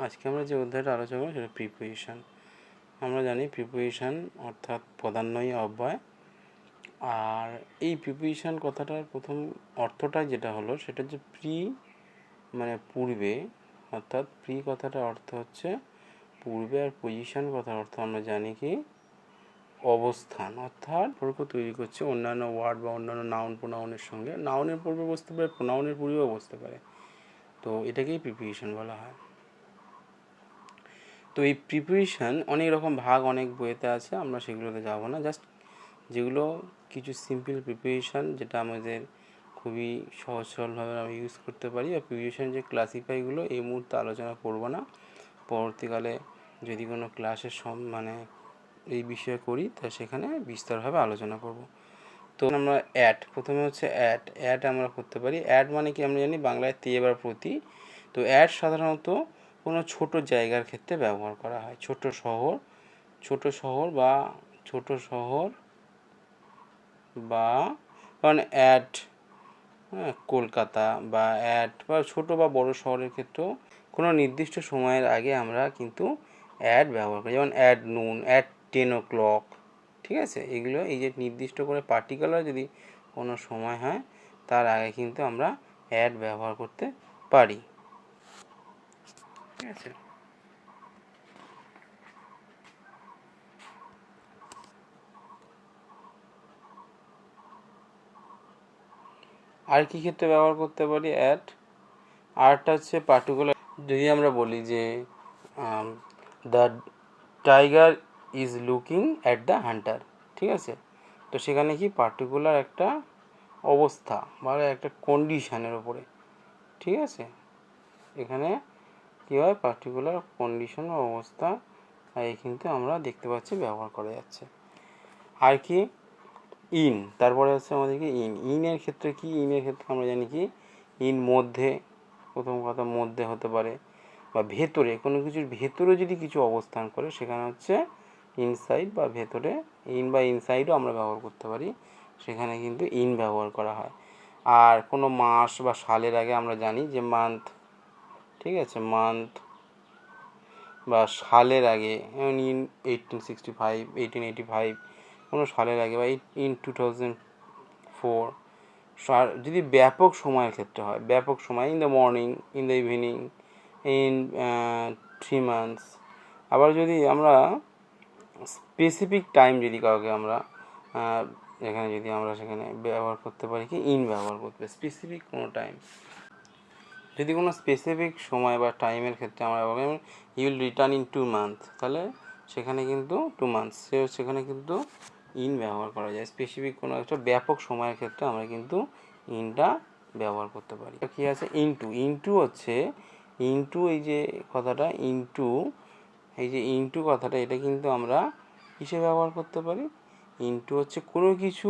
আজকে আমরা যে অধ্যায়টা আলোচনা করব সেটা প্রিপোজিশন। আমরা জানি প্রিপোজিশন অর্থাৎ পদান্বয়ী অব্যয়। আর এই প্রিপোজিশন কথাটার প্রথম অর্থটা যেটা হলো সেটা হচ্ছে মানে পূর্বে, অর্থাৎ কথাটার অর্থ হচ্ছে পূর্বে, আর পজিশন কথার অর্থ আমরা জানি কি অবস্থান, অর্থাৎ সম্পর্ক তৈরি করছে অন্যান্য ওয়ার্ড বা অন্যান্য নাউন প্রোনাউনের সঙ্গে। নাউনের পূর্বে বসতে পারে, প্রোনাউনের পূর্বেও বসতে পারে, তো এটাকেই প্রিপোজিশন বলা হয়। তো এই প্রিপোজিশন অনেক রকম ভাগ অনেক বইয়েতে আছে, আমরা সেগুলোতে যাব না। জাস্ট যেগুলো কিছু সিম্পল প্রিপোজিশন যেটা আমাদের খুবই সহজ সরলভাবে আমরা ইউজ করতে পারি, আর প্রিপোজিশন যে ক্লাসিফাইগুলো এই মুহূর্তে আলোচনা করব না, পরবর্তীকালে যদি কোনো ক্লাসের মানে এই বিষয়ে করি তা সেখানে বিস্তারভাবে আলোচনা করব। তো আমরা প্রথমে হচ্ছে অ্যাড আমরা করতে পারি। অ্যাড মানে কি আমরা জানি বাংলায় তে বা প্রতি। তো অ্যাড সাধারণত কোনো ছোট জায়গার ক্ষেত্রে ব্যবহার করা হয়। ছোট শহর বা কারণ অ্যাড কলকাতা বা অ্যাড বা ছোটো বা বড়ো শহরের ক্ষেত্রেও কোনো নির্দিষ্ট সময়ের আগে আমরা কিন্তু অ্যাড ব্যবহার করি, যেমন অ্যাড নুন, অ্যাট 10 o'clock। ঠিক আছে, এগুলো এই যে নির্দিষ্ট করে পার্টিকুলার যদি কোনো সময় হয় তার আগে কিন্তু আমরা অ্যাড ব্যবহার করতে পারি। ঠিক আছে, আর কি ক্ষেত্রে ব্যবহার করতে পারি অ্যাড? আরটা হচ্ছে পার্টিকুলার, যদি আমরা বলি যে the tiger is looking at the Hunter, ঠিক আছে, তো সেখানে কি পার্টিকুলার একটা অবস্থা বা একটা কন্ডিশানের ওপরে, ঠিক আছে, এখানে কী হয় পার্টিকুলার কন্ডিশন বা অবস্থা এই কিন্তু আমরা দেখতে পাচ্ছি ব্যবহার করা যাচ্ছে। আর কি ইন, তারপরে হচ্ছে আমাদেরকে ইনের ক্ষেত্রে কি, ইনের ক্ষেত্রে আমরা জানি কি ইন মধ্যে, প্রথম কথা মধ্যে হতে পারে, বা ভেতরে, কোনো কিছুর ভেতরে যদি কিছু অবস্থান করে সেখানে হচ্ছে ইনসাইড বা ভেতরে, ইন বা ইনসাইডও আমরা ব্যবহার করতে পারি, সেখানে কিন্তু ইন ব্যবহার করা হয়। আর কোনো মাস বা সালের আগে আমরা জানি যে মান্থ, ঠিক আছে, মান্থ বা সালের আগে ইন 1885 কোনো সালের আগে বা ইন 2004। যদি ব্যাপক সময়ের ক্ষেত্রে হয়, ব্যাপক সময় in the morning, in the evening, in 3 months। আবার যদি আমরা স্পেসিফিক টাইম যদি কাউকে আমরা এখানে যদি আমরা সেখানে ব্যবহার করতে পারি কি ইন ব্যবহার করতে, স্পেসিফিক কোনো টাইম, যদি কোনো স্পেসিফিক সময় বা টাইমের ক্ষেত্রে আমরা he will return in 2 months, তাহলে সেখানে কিন্তু 2 months সেখানে কিন্তু ইন ব্যবহার করা যায়। স্পেসিফিক কোনো একটা ব্যাপক সময়ের ক্ষেত্রে আমরা কিন্তু ইনটা ব্যবহার করতে পারি। কী আছে ইনটু হচ্ছে ইনটু, এই যে কথাটা ইনটু, এই যে ইনটু কথাটা, এটা কিন্তু আমরা কিসে ব্যবহার করতে পারি? ইনটু হচ্ছে কোনো কিছু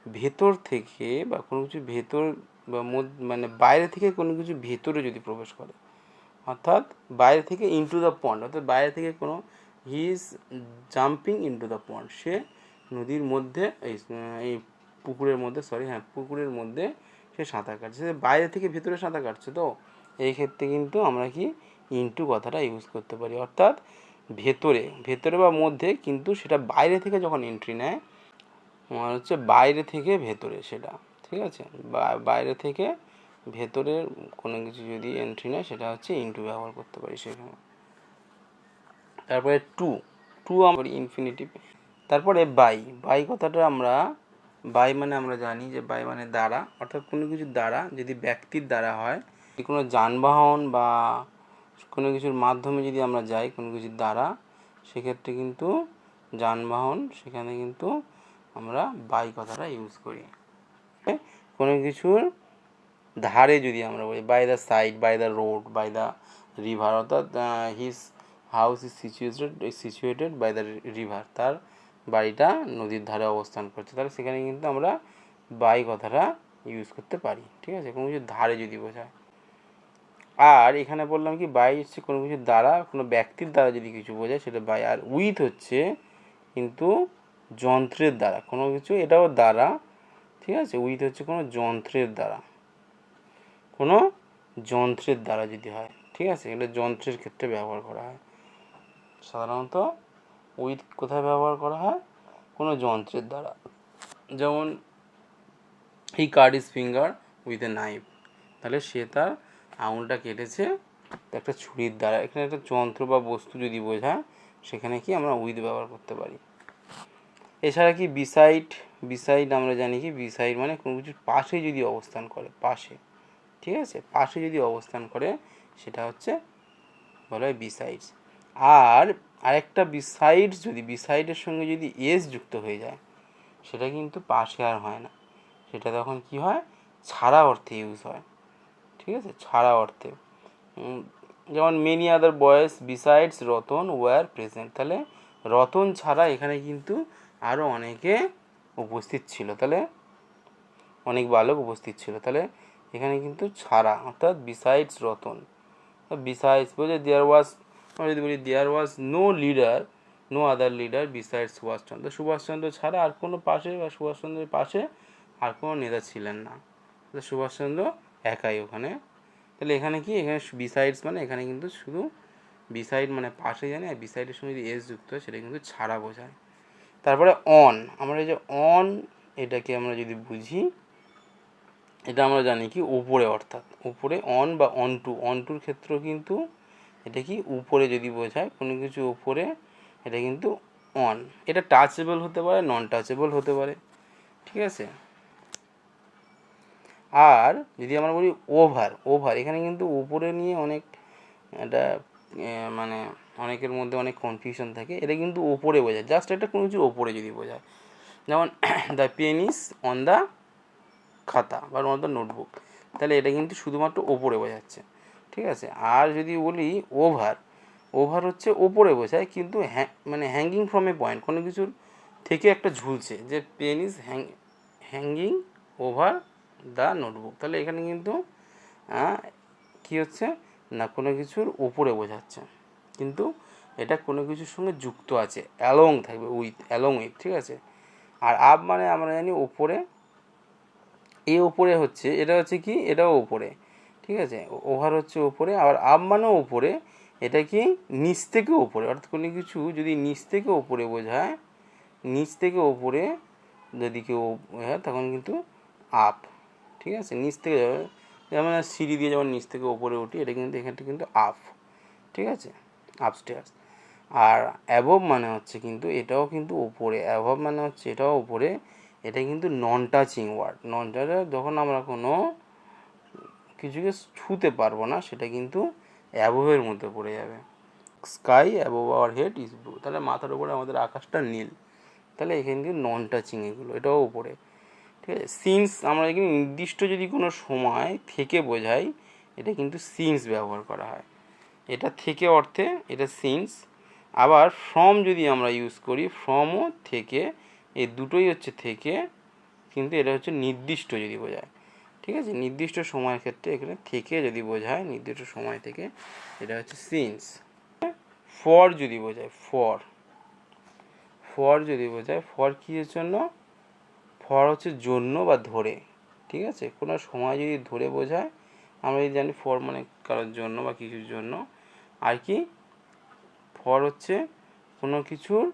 ভেতর থেকে বা কোনো কিছু ভেতর বা মানে বাইরে থেকে কোনো কিছু ভেতরে যদি প্রবেশ করে, অর্থাৎ বাইরে থেকে ইনটু দ্য পন্ড, অর্থাৎ বাইরে থেকে কোনো he is jumping into the pond, সে নদীর মধ্যে এই পুকুরের মধ্যে পুকুরের মধ্যে সে সাঁতার কাটছে, সে বাইরে থেকে ভেতরে সাঁতার কাটছে। তো এই ক্ষেত্রে কিন্তু আমরা কি ইনটু কথাটা ইউজ করতে পারি, অর্থাৎ ভেতরে বা মধ্যে, কিন্তু সেটা বাইরে থেকে যখন এন্ট্রি নেয় হচ্ছে বাইরে থেকে ভেতরে সেটা, ঠিক আছে, বাইরে থেকে ভেতরের কোনো কিছু যদি এন্ট্রি নেয় সেটা হচ্ছে ইনটু ব্যবহার করতে পারি সেখানে। তারপরে টু আমরা ইনফিনিটিভ। তারপরে বাই কথাটা আমরা মানে আমরা জানি যে মানে দ্বারা, অর্থাৎ কোনো কিছুর দ্বারা, যদি ব্যক্তির দ্বারা হয়, কোনো যানবাহন বা কোনো কিছুর মাধ্যমে যদি আমরা যাই কোনো কিছুর দ্বারা, সেক্ষেত্রে কিন্তু যানবাহন, সেখানে কিন্তু আমরা বাই কথাটা ইউজ করি। কোনো কিছুর ধারে যদি আমরা বলি by the side, by the road, by the river, অর্থাৎ his house is situated by the river, তার বাড়িটা নদীর ধারে অবস্থান করছে, তাহলে সেখানে কিন্তু আমরা বাই কথাটা ইউজ করতে পারি। ঠিক আছে, কোনো কিছুর ধারে যদি বোঝায়। আর এখানে বললাম কি বাই হচ্ছে কোনো কিছুর দ্বারা, কোনো ব্যক্তির দ্বারা যদি কিছু বোঝায় সেটা বাই। আর উইথ হচ্ছে কিন্তু যন্ত্রের দ্বারা কোনো কিছু, এটাও দ্বারা, ঠিক আছে, উইথ হচ্ছে কোনো যন্ত্রের দ্বারা, কোনো যন্ত্রের দ্বারা যদি হয়, ঠিক আছে, এটা যন্ত্রের ক্ষেত্রে ব্যবহার করা হয় সাধারণত। উইথ কোথায় ব্যবহার করা হয়? কোনো যন্ত্রের দ্বারা, যেমন he cut his finger with a knife, তাহলে সে তার আঙুলটা কেটেছে একটা ছুরির দ্বারা। এখানে একটা যন্ত্র বা বস্তু যদি বোঝায় সেখানে কি আমরা উইথ ব্যবহার করতে পারি। এছাড়া কি বিসাইড, বিসাইড আমরা জানি কি বিসাইড মানে কোনো কিছুর পাশে যদি অবস্থান করে, পাশে, ঠিক আছে, পাশে যদি অবস্থান করে সেটা হচ্ছে বলা হয় বিসাইডস। আর আরেকটা বিসাইডস, যদি বিসাইডের সঙ্গে যদি এস যুক্ত হয়ে যায় সেটা কিন্তু পাশে আর হয় না, সেটা তখন কি হয়? ছাড়া অর্থে ইউজ হয়, ঠিক আছে, ছাড়া অর্থে। যেমন many other boys besides Ratan were present, তাহলে রতন ছাড়া এখানে কিন্তু আরও অনেকে উপস্থিত ছিল, তাহলে অনেক বালক উপস্থিত ছিল, তাহলে এখানে কিন্তু ছাড়া অর্থাৎ বিসাইডস রতন। বিসাইডস বলছে দেয়ার ওয়াজ, আমরা যদি বলি there was no leader, no other leader besides Subhashchandra, Subhashchandra ছাড়া আর কোনো পাশে বা সুভাষচন্দ্রের পাশে আর কোনো নেতা ছিলেন না, সুভাষচন্দ্র একাই ওখানে। তাহলে এখানে কি, এখানে বিসাইডস মানে এখানে কিন্তু শুধু বিসাইড মানে পাশে জানি, আর বিসাইডের সঙ্গে যদি এস যুক্ত হয় সেটা কিন্তু ছাড়া বোঝায়। তারপরে অন, আমরা এই যে অন এটাকে আমরা যদি বুঝি, এটা আমরা জানি কি উপরে, অর্থাৎ উপরে অন বা অনটু, অনটুর ক্ষেত্রেও কিন্তু এটা কি উপরে যদি বোঝায় কোনো কিছু উপরে, এটা কিন্তু অন। এটা টাচেবল হতে পারে, নন টাচেবল হতে পারে, ঠিক আছে। আর যদি আমরা বলি ওভার, ওভার এখানে কিন্তু উপরে নিয়ে অনেক এটা মানে অনেকের মধ্যে অনেক কনফিউশন থাকে, এটা কিন্তু ওপরে বোঝায়, জাস্ট এটা কোনো কিছু ওপরে যদি বোঝায়, যেমন the pen is on the খাতা বা অন দ্য নোটবুক, তাহলে এটা কিন্তু শুধুমাত্র ওপরে বোঝাচ্ছে, ঠিক আছে। আর যদি বলি ওভার, ওভার হচ্ছে ওপরে বোঝায় কিন্তু মানে হ্যাঙ্গিং ফ্রম এ পয়েন্ট, কোনো কিছুর থেকে একটা ঝুলছে, যে pen is hanging over the notebook, তাহলে এখানে কিন্তু কী হচ্ছে না কোনো কিছুর ওপরে বোঝাচ্ছে, কিন্তু এটা কোনো কিছুর সঙ্গে যুক্ত আছে, অ্যালং থাকবে, উইথ, অ্যালং উইথ, ঠিক আছে। আর আপ মানে আমরা জানি ওপরে, এই ওপরে হচ্ছে এটা হচ্ছে কি, এটাও ওপরে, ঠিক আছে, ওভার হচ্ছে ওপরে, আবার আপ মানেও ওপরে, এটা কি নিচ থেকে ওপরে, অর্থাৎ কোনো কিছু যদি নিচ থেকে ওপরে বোঝায়, নিচ থেকে ওপরে যদি কেউ হয় তখন কিন্তু আপ, ঠিক আছে, নিচ থেকে যাবে, যেমন সিঁড়ি দিয়ে যেমন নিচ থেকে ওপরে উঠি, এটা কিন্তু এখানটা কিন্তু আপ, ঠিক আছে, আপস্টেয়ার্স। আর অ্যাবভ মানে হচ্ছে কিন্তু এটাও কিন্তু ওপরে, অ্যাবভ মানে হচ্ছে এটাও ওপরে, এটা কিন্তু non touching word, non touch, যখন আমরা কোনো কিছুকে ছুঁতে পারবো না সেটা কিন্তু অ্যাবভের মধ্যে পড়ে যাবে। Sky above our head is blue, তাহলে মাথার উপরে আমাদের আকাশটা নীল, তাহলে এখানে কিন্তু নন টাচিং এগুলো, এটাও ওপরে, ঠিক আছে। সিন্স আমরা এখানে নির্দিষ্ট যদি কোনো সময় থেকে বোঝাই, এটা কিন্তু সিন্স ব্যবহার করা হয়, এটা থেকে অর্থে এটা সিন্স। আবার ফ্রম যদি আমরা ইউজ করি, ফ্রমও থেকে, এই দুটোই হচ্ছে থেকে, কিন্তু এটা হচ্ছে নির্দিষ্ট যদি বোঝায়, ঠিক আছে, নির্দিষ্ট সময়ের ক্ষেত্রে এখানে থেকে যদি বোঝায় নির্দিষ্ট সময় থেকে, এটা হচ্ছে সিন্স। ফর যদি বোঝায়, ফর, ফর যদি বোঝায়, ফর কিসের জন্য? ফর হচ্ছে জন্য বা ধরে, ঠিক আছে, কোনো সময় যদি ধরে বোঝায়, আমরা যদি জানি ফর মানে কারোর জন্য বা কিছুর জন্য। আর কি ফর হচ্ছে কোনো কিছুর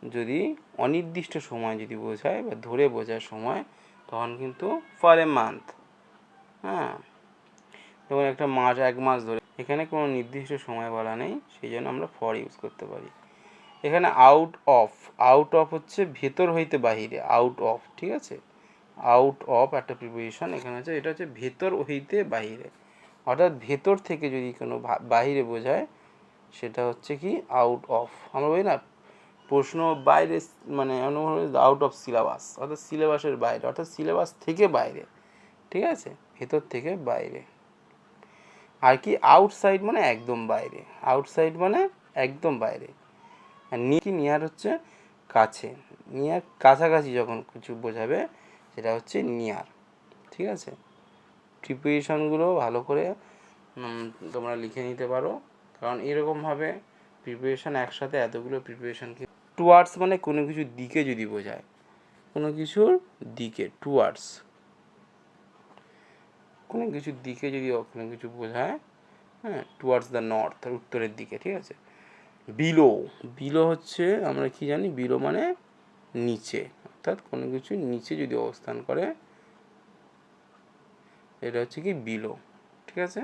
যদি অনির্দিষ্ট সময় যদি বোঝায় বা ধরে বোঝার সময়, তখন কিন্তু ফর এ মান্থ, হ্যাঁ, যেমন একটা মাস, এক মাস ধরে, এখানে কোনো নির্দিষ্ট সময় বলা নেই, সেই জন্য আমরা ফর ইউজ করতে পারি। এখানে আউট অফ, আউট অফ হচ্ছে ভেতর হইতে বাহিরে, আউট অফ, ঠিক আছে, আউট অফ একটা প্রিপোজিশন এখানে আছে, এটা হচ্ছে ভেতর হইতে বাহিরে, অর্থাৎ ভেতর থেকে যদি কোনো বাহিরে বোঝায় সেটা হচ্ছে কি আউট অফ। আমরা বলি না প্রশ্ন বাইরে, মানে আউট অফ সিলেবাস, অর্থাৎ সিলেবাসের বাইরে, অর্থাৎ সিলেবাস থেকে বাইরে, ঠিক আছে, ভেতর থেকে বাইরে। আর কি আউটসাইড মানে একদম বাইরে, আউটসাইড মানে একদম বাইরে। আর নিয়ার হচ্ছে কাছে, নিয়ার কাছাকাছি যখন কিছু বোঝাবে সেটা হচ্ছে নিয়ার, ঠিক আছে। প্রিপারেশনগুলো ভালো করে তোমরা লিখে নিতে পারো, কারণ এরকমভাবে প্রিপারেশন একসাথে এতগুলো প্রিপারেশনকে, টুয়ার্ডস মানে কোনো কিছুর দিকে যদি বোঝায়, কোনো কিছুর দিকে, টুয়ার্ডস কোনো কিছুর দিকে যদি কোনো কিছু বোঝায় হ্যাঁ, টুয়ার্ডস দ্য নর্থ, উত্তরের দিকে, ঠিক আছে। বিলো, বিলো হচ্ছে আমরা কি জানি, বিলো মানে নিচে, অর্থাৎ কোনো কিছু নিচে যদি অবস্থান করে এটা হচ্ছে কি বিলো, ঠিক আছে।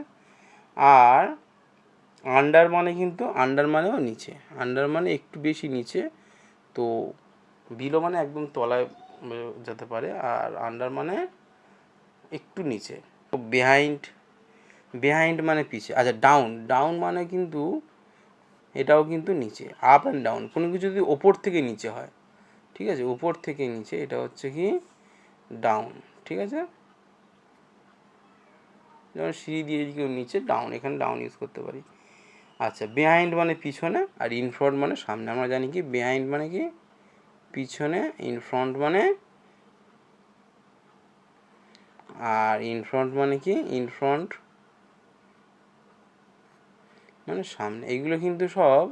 আর আন্ডার মানে কিন্তু, আন্ডার মানেও নিচে, আন্ডার মানে একটু বেশি নিচে, তো বিলো মানে একদম তলায় যেতে পারে, আর আন্ডার মানে একটু নিচে। বিহাইন্ড, বিহাইন্ড মানে পিছে। আচ্ছা, ডাউন, ডাউন মানে কিন্তু এটাও কিন্তু নিচে। আপ অ্যান্ড ডাউন, কোনো কিছু যদি ওপর থেকে নিচে হয়, ঠিক আছে, উপর থেকে নিচে, এটা হচ্ছে কি ডাউন, ঠিক আছে। যেমন সিঁড়ি দিয়ে কেউ নিচে, ডাউন, এখানে ডাউন ইউজ করতে পারি। আচ্ছা, বিহাইন্ড মানে পিছনে, আর ইন ফ্রন্ট মানে সামনে। আমরা জানি কি বিহাইন্ড মানে কি পিছনে, ইন ফ্রন্ট মানে, আর ইন ফ্রন্ট মানে কি, ইন ফ্রন্ট মানে সামনে। এগুলো কিন্তু সব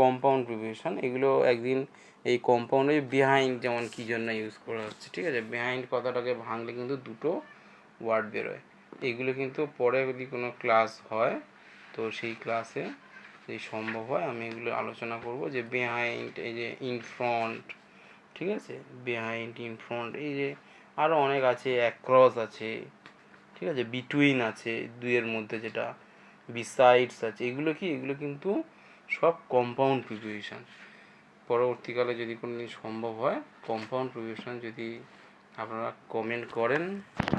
কম্পাউন্ড প্রিপোজিশন। এগুলো একদিন এই কম্পাউন্ডে বিহাইন্ড যেমন কী জন্য ইউজ করা হচ্ছে, ঠিক আছে, বিহাইন্ড কথাটাকে ভাঙলে কিন্তু দুটো ওয়ার্ড বেরোয়। এগুলো কিন্তু পরে যদি কোনো ক্লাস হয়, তো সেই ক্লাসে যদি সম্ভব হয় আমি এগুলো আলোচনা করব, যে বিহাইন্ড, এই যে ইন ফ্রন্ট, ঠিক আছে, বিহাইন্ড, ইন ফ্রন্ট, এই যে আরও অনেক আছে, অ্যাক্রস আছে, ঠিক আছে, বিটুইন আছে দুইয়ের মধ্যে, যেটা বিসাইডস আছে, এগুলো কি, এগুলো কিন্তু সব কম্পাউন্ড প্রিপোজিশন। পরবর্তীকালে যদি কোনো দিন সম্ভব হয় কম্পাউন্ড প্রিপোজিশন যদি আপনারা কমেন্ট করেন,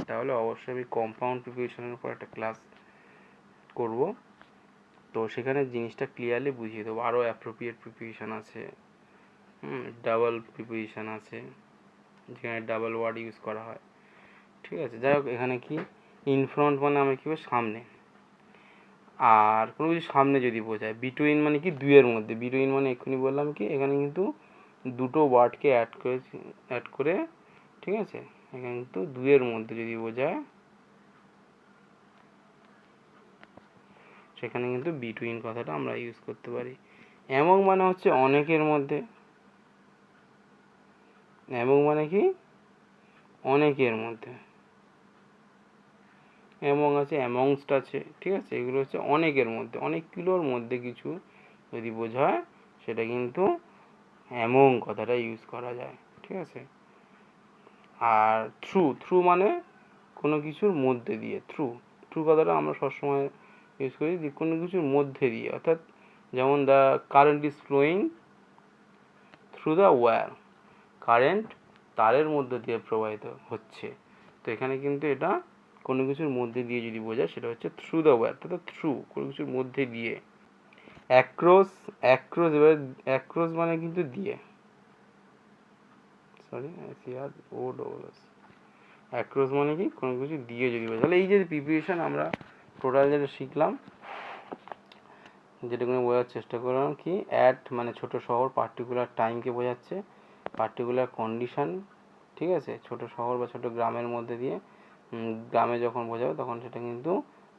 তাহলে অবশ্যই আমি কম্পাউন্ড প্রিপোজিশনের উপর একটা ক্লাস করব, তো সেখানে জিনিসটা ক্লিয়ারলি বুঝিয়ে দেবো। আরও অ্যাপ্রোপ্রিয়েট প্রিপোজিশন আছে, ডাবল প্রিপোজিশন আছে, যেখানে ডাবল ওয়ার্ড ইউজ করা হয়, ঠিক আছে। যাই হোক, এখানে কি ইন ফ্রন্ট মানে আমরা কী সামনে, আর কোনো কিছু সামনে যদি বোঝায়। বিটুইন মানে কি দুইয়ের মধ্যে, বিটুইন মানে এক্ষুনি বললাম কি এখানে কিন্তু দুটো ওয়ার্ডকে অ্যাড করে, ঠিক আছে, এখানে কিন্তু দুইয়ের মধ্যে যদি বোঝায় সেখানে কিন্তু বিটুইন কথাটা আমরা ইউজ করতে পারি। এমন মানে হচ্ছে অনেকের মধ্যে, এমন মানে কি অনেকের মধ্যে, এমং আছে, অ্যামংস্ট আছে, ঠিক আছে, এগুলো হচ্ছে অনেকের মধ্যে, অনেকগুলোর মধ্যে কিছু যদি বোঝায় সেটা কিন্তু এমং কথাটা ইউজ করা যায়, ঠিক আছে। আর থ্রু, থ্রু মানে কোনো কিছুর মধ্যে দিয়ে, থ্রু, থ্রু কথাটা আমরা সবসময় ইউজ করি যে কোনো কিছুর মধ্যে দিয়ে, অর্থাৎ যেমন the current is flowing through the wire, current তারের মধ্যে দিয়ে প্রবাহিত হচ্ছে, তো এখানে কিন্তু এটা কোনো কিছুর মধ্যে দিয়ে যদি বোঝায় সেটা হচ্ছে থ্রু দ্য ওয়্যার, অর্থাৎ থ্রু কোনো কিছুর মধ্যে দিয়ে। অ্যাক্রস, অ্যাক্রস, এবার অ্যাক্রস মানে কিন্তু দিয়ে, সরি ও ডবল এস, অ্যাক্রস মানে কি কোনো কিছু দিয়ে যদি বোঝায়। তাহলে এই যে প্রিপারেশন আমরা টোটাল যেটা শিখলাম, যেটাগুলো বোঝার চেষ্টা করলাম, কি অ্যাট মানে ছোট শহর, পার্টিকুলার টাইমকে বোঝাচ্ছে, পার্টিকুলার কন্ডিশন, ঠিক আছে, ছোট শহর বা ছোট গ্রামের মধ্যে দিয়ে, গ্রামে যখন বোঝাবে তখন সেটা কিন্তু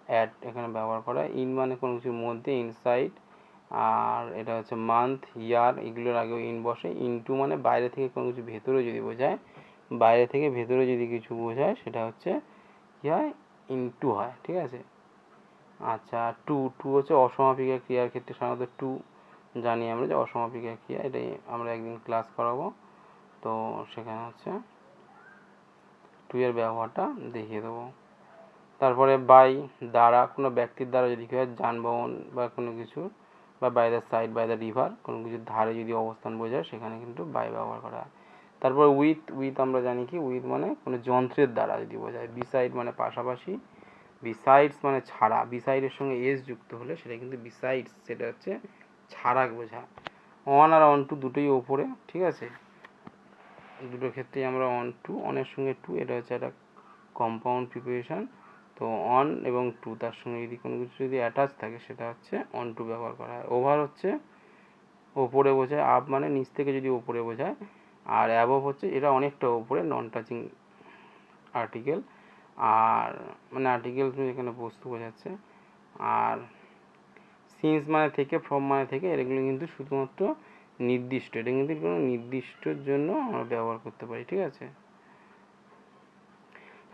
অ্যাট এখানে ব্যবহার করা। ইন মানে কোনো কিছুর মধ্যে, ইনসাইড, আর এটা হচ্ছে মান্থ, ইয়ার, এগুলোর আগেও ইন বসে। ইনটু মানে বাইরে থেকে কোনো কিছু ভেতরে যদি বোঝায়, বাইরে থেকে ভেতরে যদি কিছু বোঝায় সেটা হচ্ছে কী হয়, ইনটু হয়, ঠিক আছে। আচ্ছা, টু, টু হচ্ছে অসমাপিকা ক্রিয়ার ক্ষেত্রে সাধারণত টু জানি আমরা যে অসমাপিকা ক্রিয়া, এটাই আমরা একদিন ক্লাস করাবো, তো সেখানে হচ্ছে টু এর ব্যবহারটা দেখিয়ে দেবো। তারপরে বাই, দ্বারা, কোনো ব্যক্তির দ্বারা যদি কী হয়, যানবাহন বা কোনো কিছু, বা by the side, by the river, কোনো কিছুর ধারে যদি অবস্থান বোঝায় সেখানে কিন্তু বাই ব্যবহার করা হয়। তারপর উইথ, উইথ আমরা জানি কি উইথ মানে কোনো যন্ত্রের দ্বারা যদি বোঝায়। বিসাইড মানে পাশাপাশি, বিসাইডস মানে ছাড়া, বিসাইডের সঙ্গে এস যুক্ত হলে সেটা কিন্তু বিসাইডস, সেটা হচ্ছে ছাড়া বোঝায়। অন আর অন টু দুটোই ওপরে, ঠিক আছে, দুটো ক্ষেত্রেই আমরা অন টু, অনের সঙ্গে টু, এটা হচ্ছে একটা কম্পাউন্ড প্রিপোজিশন, তো অন এবং টু তার সঙ্গে যদি কোনো কিছু যদি অ্যাটাচ থাকে সেটা হচ্ছে অন টু ব্যবহার করা হয়। ওভার হচ্ছে ওপরে বোঝায়, আপ মানে নিচ থেকে যদি ওপরে বোঝায়, আর অ্যাবভ হচ্ছে এটা অনেকটা ওপরে, নন টাচিং আর্টিকেল, আর মানে আর্টিকেল এখানে বস্তু বোঝাচ্ছে। আর সিন্স মানে থেকে, ফ্রম মানে থেকে, এগুলো কিন্তু শুধুমাত্র নির্দিষ্ট, এটা কিন্তু কোনো নির্দিষ্টর জন্য আমরা ব্যবহার করতে পারি, ঠিক আছে।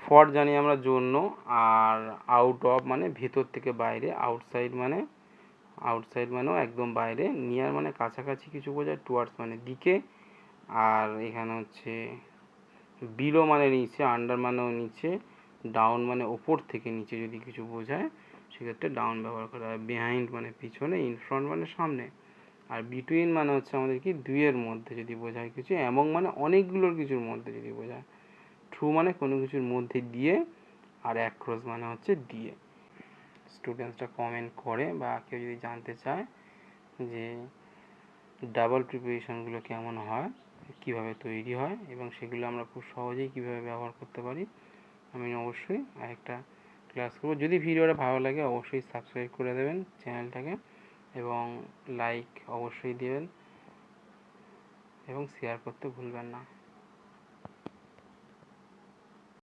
ফর জানি আমরা জন্য, আর আউট অফ মানে ভেতর থেকে বাইরে, আউটসাইড মানেও একদম বাইরে, নিয়ার মানে কাছাকাছি কিছু বোঝায়, টুয়ার্ডস মানে দিকে, আর এখানে হচ্ছে বিলো মানে নিচে, আন্ডার মানেও নিচে, ডাউন মানে ওপর থেকে নিচে যদি কিছু বোঝায় সেক্ষেত্রে ডাউন ব্যবহার করা হয়। বিহাইন্ড মানে পিছনে, ইন ফ্রন্ট মানে সামনে, আর বিটুইন মানে হচ্ছে আমাদের কি দুইয়ের মধ্যে যদি বোঝায় কিছু, এমং মানে অনেকগুলোর কিছুর মধ্যে যদি বোঝায়, থ্রু মানে কোনো কিছুর মধ্যে দিয়ে, আর অ্যাক্রস মানে হচ্ছে দিয়ে। স্টুডেন্টসরা কমেন্ট করে বা কেউ যদি জানতে চায় যে ডাবল প্রিপারেশনগুলো কেমন হয়, কীভাবে তৈরি হয়, এবং সেগুলো আমরা খুব সহজেই কীভাবে ব্যবহার করতে পারি, আমি অবশ্যই আরেকটা ক্লাস করব। যদি ভিডিওটা ভালো লাগে অবশ্যই সাবস্ক্রাইব করে দেবেন চ্যানেলটাকে, এবং লাইক অবশ্যই দেবেন, এবং শেয়ার করতে ভুলবেন না।